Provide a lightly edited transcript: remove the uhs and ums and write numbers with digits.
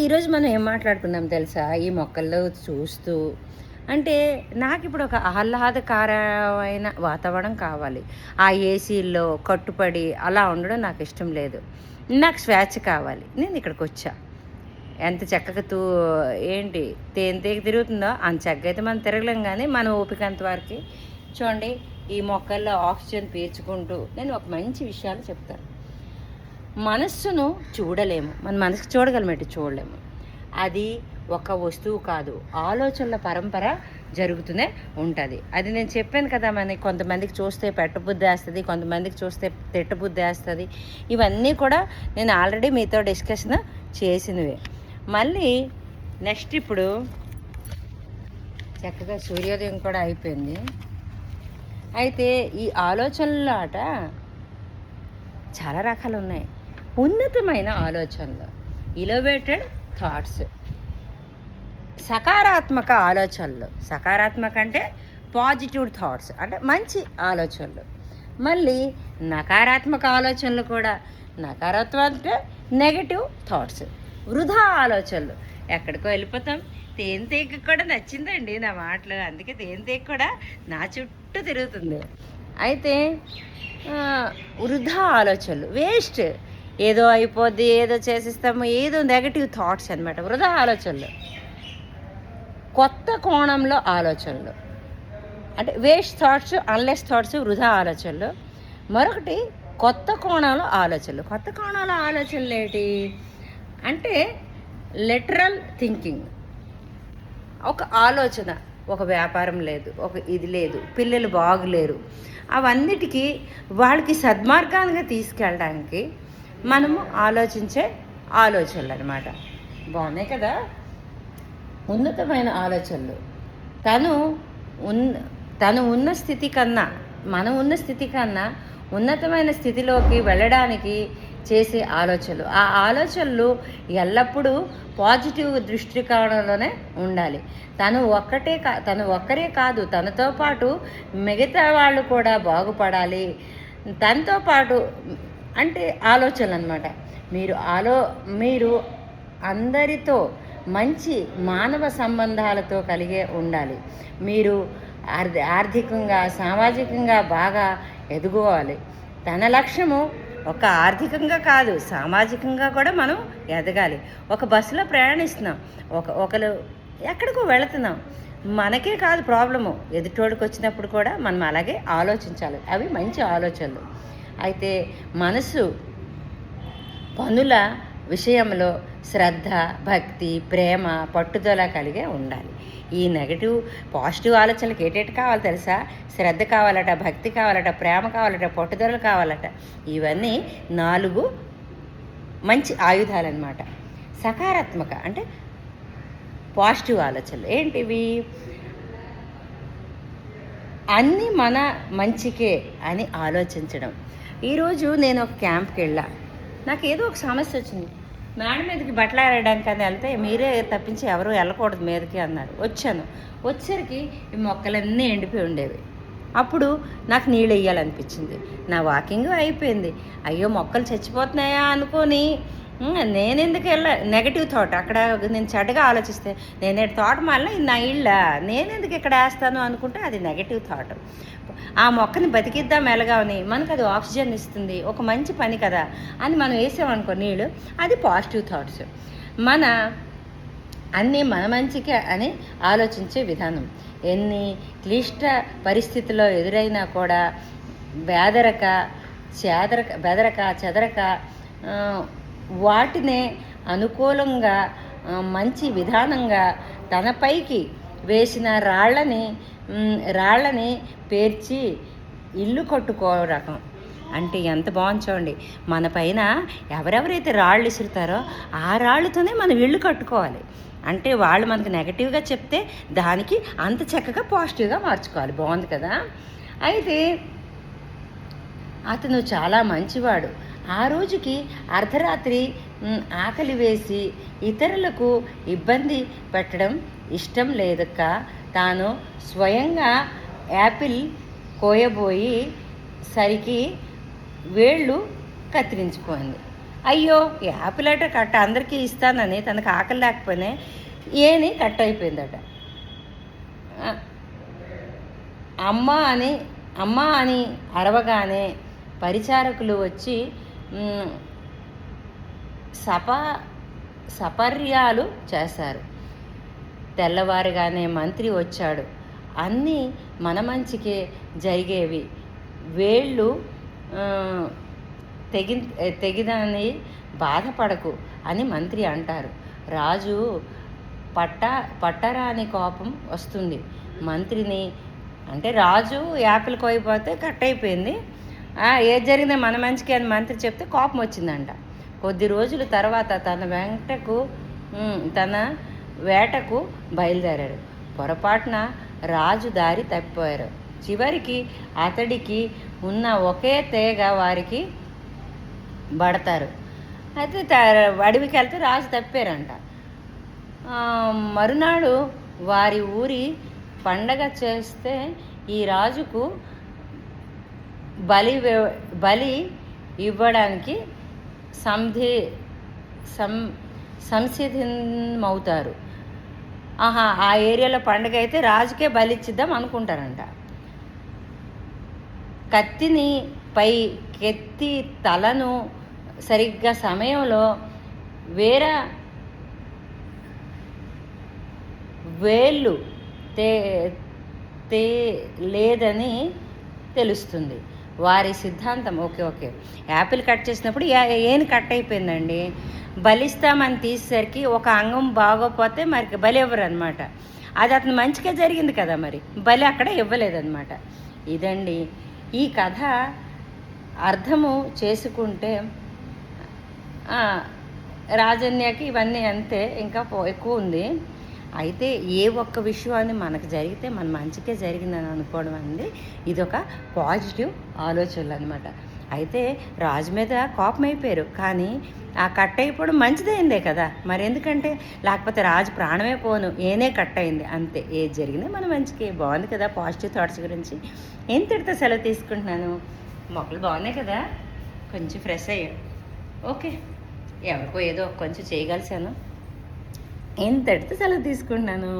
ఈరోజు మనం ఏం మాట్లాడుకున్నాం తెలుసా? ఈ మొక్కల్లో చూస్తూ అంటే నాకు ఇప్పుడు ఒక ఆహ్లాదకరమైన వాతావరణం కావాలి. ఆ ఏసీల్లో కట్టుపడి అలా ఉండడం నాకు ఇష్టం లేదు. నాకు స్వేచ్ఛ కావాలి. నేను ఇక్కడికి వచ్చా. ఎంత చక్కగా ఏంటి తేనెటీగ తిరుగుతుందో అంత చక్కగా అయితే మనం తిరగలేం, కానీ మన ఓపిక అంతవరకు. చూడండి, ఈ మొక్కల్లో ఆక్సిజన్ పీల్చుకుంటూ నేను ఒక మంచి విషయాలు చెప్తాను. మనస్సును చూడలేము, మన మనసుకు చూడగలమేంటి? చూడలేము. అది ఒక వస్తువు కాదు, ఆలోచనల పరంపర జరుగుతూనే ఉంటుంది. అది నేను చెప్పాను కదా, కొంతమందికి చూస్తే పెట్టబుద్ధి వేస్తుంది, కొంతమందికి చూస్తే తిట్టబుద్ధి వేస్తుంది. ఇవన్నీ కూడా నేను ఆల్రెడీ మీతో డిస్కషన్ చేసినవే. మళ్ళీ నెక్స్ట్ ఇప్పుడు చక్కగా సూర్యోదయం కూడా అయిపోయింది. అయితే ఈ ఆలోచనల ఆట చాలా రకాలు ఉన్నాయి. ఉన్నతమైన ఆలోచనలు, ఇన్నోవేటెడ్ థాట్స్, సకారాత్మక ఆలోచనలు. సకారాత్మక అంటే పాజిటివ్ థాట్స్, అంటే మంచి ఆలోచనలు. మళ్ళీ నకారాత్మక ఆలోచనలు కూడా. నకారాత్మక అంటే నెగటివ్ థాట్స్, వృధా ఆలోచనలు. ఎక్కడికో వెళ్ళిపోతాం. తేనెటీగ కూడా నచ్చిందండి నా మాటలు, అందుకే తేనెటీగ కూడా నా చుట్టూ తిరుగుతుంది. అయితే వృధా ఆలోచనలు, వేస్ట్, ఏదో అయిపోద్ది, ఏదో చేసిస్తాము, ఏదో నెగటివ్ థాట్స్ అనమాట, వృధా ఆలోచనలు. కొత్త కోణంలో ఆలోచనలు అంటే వేస్ట్ థాట్స్, అన్లెస్ థాట్స్, వృధా ఆలోచనలు. మరొకటి కొత్త కోణంలో ఆలోచనలు. కొత్త కోణంలో ఆలోచనలు ఏంటి అంటే లెటరల్ థింకింగ్. ఒక ఆలోచన, ఒక వ్యాపారం లేదు, ఒక ఇది లేదు, పిల్లలు బాగులేరు, అవన్నిటికీ వాళ్ళకి సద్మార్గానికి తీసుకెళ్ళడానికి మనము ఆలోచించే ఆలోచనలు అన్నమాట. బాగున్నాయి కదా? ఉన్నతమైన ఆలోచనలు. తను ఉన్న స్థితి కన్నా, మనం ఉన్న స్థితి కన్నా ఉన్నతమైన స్థితిలోకి వెళ్ళడానికి చేసే ఆలోచనలు. ఆ ఆలోచనలు ఎల్లప్పుడూ పాజిటివ్ దృష్టికోణంలోనే ఉండాలి. తను ఒక్కరే కాదు, తనతో పాటు మిగతా వాళ్ళు కూడా బాగుపడాలి. తనతో పాటు అంటే ఆలోచనలు అన్నమాట. మీరు అందరితో మంచి మానవ సంబంధాలతో కలిగే ఉండాలి. మీరు ఆర్థికంగా, సామాజికంగా బాగా ఎదుగుకోవాలి. తన లక్ష్యము ఒక ఆర్థికంగా కాదు, సామాజికంగా కూడా మనం ఎదగాలి. ఒక బస్సులో ప్రయాణిస్తున్నాం, ఒకరు ఎక్కడికో వెళుతున్నాం, మనకే కాదు ప్రాబ్లము, ఎదుటోడికి వచ్చినప్పుడు కూడా మనం అలాగే ఆలోచించాలి. అవి మంచి ఆలోచనలు. అయితే మనసు పనుల విషయంలో శ్రద్ధ, భక్తి, ప్రేమ, పట్టుదల కలిగే ఉండాలి. ఈ నెగటివ్ పాజిటివ్ ఆలోచనలకు ఏటేటి కావాలి తెలుసా? శ్రద్ధ కావాలట, భక్తి కావాలట, ప్రేమ కావాలట, పట్టుదల కావాలట. ఇవన్నీ 4 మంచి ఆయుధాలన్నమాట. సకారాత్మక అంటే పాజిటివ్ ఆలోచనలు ఏంటివి? అన్నీ మన మంచికే అని ఆలోచించడం. ఈరోజు నేను ఒక క్యాంప్కి వెళ్ళా. నాకు ఏదో ఒక సమస్య వచ్చింది. మేడ మీదకి బట్టలు ఆరడానికి అని వెళ్తే, మీరే తప్పించి ఎవరు వెళ్ళకూడదు మీదకి అన్నారు. వచ్చేసరికి ఈ మొక్కలన్నీ ఎండిపోయి ఉండేవి. అప్పుడు నాకు నీళ్ళు వేయాలనిపించింది. నా వాకింగ్ అయిపోయింది. అయ్యో మొక్కలు చచ్చిపోతున్నాయా అనుకొని నేనెందుకు నెగటివ్ థాట్. అక్కడ నేను చెడ్డగా ఆలోచిస్తే, నేనే థాట్ మళ్ళీ నా ఇళ్ళ నేనెందుకు ఇక్కడ వేస్తాను అనుకుంటే అది నెగటివ్ థాట్. ఆ మొక్కని బతికిద్దాం ఎలాగాని, మనకు అది ఆక్సిజన్ ఇస్తుంది, ఒక మంచి పని కదా అని మనం వేసామనుకో నీళ్ళు, అది పాజిటివ్ థాట్స్. అన్నీ మన మంచికే అని ఆలోచించే విధానం. ఎన్ని క్లిష్ట పరిస్థితుల్లో ఎదురైనా కూడా బెదరక వాటినే అనుకూలంగా మంచి విధానంగా తనపైకి వేసిన రాళ్ళని పేర్చి ఇల్లు కట్టుకో రకం. అంటే ఎంత బాగుంది చూడండి. మన పైన ఎవరెవరైతే రాళ్ళు విసురుతారో ఆ రాళ్ళతోనే మనం ఇల్లు కట్టుకోవాలి. అంటే వాళ్ళు మనకు నెగటివ్గా చెప్తే దానికి అంత చక్కగా పాజిటివ్గా మార్చుకోవాలి. బాగుంది కదా? అయితే అతను చాలా మంచివాడు. ఆ రోజుకి అర్ధరాత్రి ఆకలి వేసి ఇతరులకు ఇబ్బంది పెట్టడం ఇష్టం లేదక్క తాను స్వయంగా యాపిల్ కోయబోయి సరికి వేళ్ళు కత్తిరించుకుంది. అయ్యో యాపిల్ అట కట్ట అందరికీ ఇస్తానని తనకు ఆకలి లేకపోయినా ఏని కట్ అయిపోయిందట. అమ్మ అని అమ్మ అని అరవగానే పరిచారకులు వచ్చి సపర్యాలు చేశారు. తెల్లవారుగానే మంత్రి వచ్చాడు. అన్నీ మన మంచికే జరిగేవి, వేళ్ళు తెగిదని బాధపడకు అని మంత్రి అంటారు. రాజు పట్టరాని కోపం వస్తుంది మంత్రిని. అంటే రాజు యాపిల్ కోయిపోతే కట్ అయిపోయింది, ఏది జరిగిందో మన మంచికి అని మంత్రి చెప్తే కోపం వచ్చిందంట. కొద్ది రోజుల తర్వాత తన వేటకు బయలుదేరాడు. పొరపాటున రాజు దారి తప్పిపోయారు. చివరికి అతడికి ఉన్న ఒకే తేగ వారికి పడతారు. అయితే అడవికి వెళ్తే రాజు తప్పారంట. మరునాడు వారి ఊరి పండగ చేస్తే ఈ రాజుకు బలి ఇవ్వడానికి సంసిద్ధమవుతారు. ఆ ఏరియాలో పండగ అయితే రాజుకే బలిచ్చిద్దాం అనుకుంటారంట. కత్తిని కెత్తి తలను సరిగ్గా సమయంలో వేళ్ళు లేదని తెలుస్తుంది. వారి సిద్ధాంతం ఓకే యాపిల్ కట్ చేసినప్పుడు ఏం కట్ అయిపోయిందండి, బలిస్తామని తీసేసరికి ఒక అంగం బాగోపోతే మరి బలి ఇవ్వరు అనమాట. అది అతను మంచిగా జరిగింది కదా, మరి బలి అక్కడ ఇవ్వలేదన్నమాట. ఇదండి ఈ కథ. అర్థము చేసుకుంటే రాజన్యకి ఇవన్నీ అంతే, ఇంకా ఎక్కువ ఉంది. అయితే ఏ ఒక్క విషయాన్ని మనకు జరిగితే మన మంచికే జరిగిందని అనుకోవడం అనేది ఇదొక పాజిటివ్ ఆలోచనలు అనమాట. అయితే రాజు మీద కోపం అయిపోయారు, కానీ ఆ కట్ అయిపోవడం మంచిదైందే కదా, మరి ఎందుకంటే లేకపోతే రాజు ప్రాణమే పోను, ఏనే కట్ అయింది అంతే. ఏది జరిగింది మన మంచికి. బాగుంది కదా పాజిటివ్ థాట్స్ గురించి. ఇంతటితో సెలవు తీసుకుంటున్నాను. మొక్కలు బాగున్నాయి కదా, కొంచెం ఫ్రెష్ అయ్యాడు. ఓకే, ఎవరికో ఏదో కొంచెం చేయగలిసాను. ఇంతటితో సెలవు తీసుకుంటున్నాను.